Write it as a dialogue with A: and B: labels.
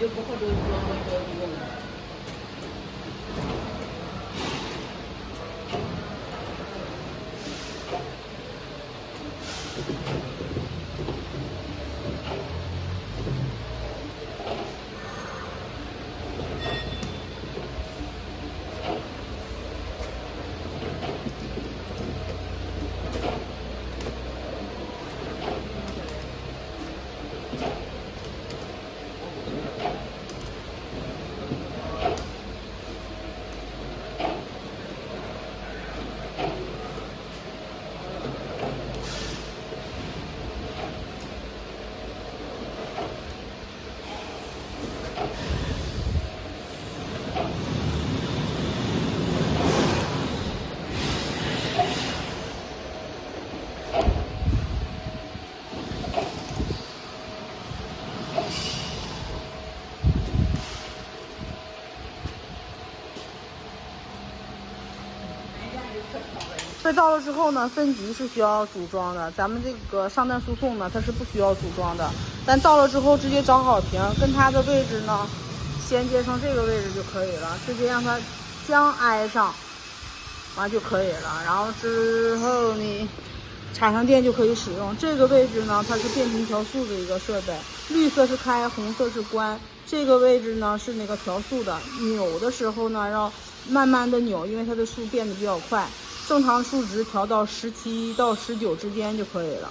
A: 就不会多用。
B: 被到了之后呢，分级是需要组装的。咱们这个上单输送呢，它是不需要组装的。但到了之后，直接找好瓶，跟它的位置呢衔接成这个位置就可以了，直接让它相挨上，完就可以了。然后之后你插上电就可以使用。这个位置呢，它是变频调速的一个设备，绿色是开，红色是关。这个位置呢是那个调速的，扭的时候呢要慢慢的扭，因为它的速变得比较快。正常数值调到17到19之间就可以了。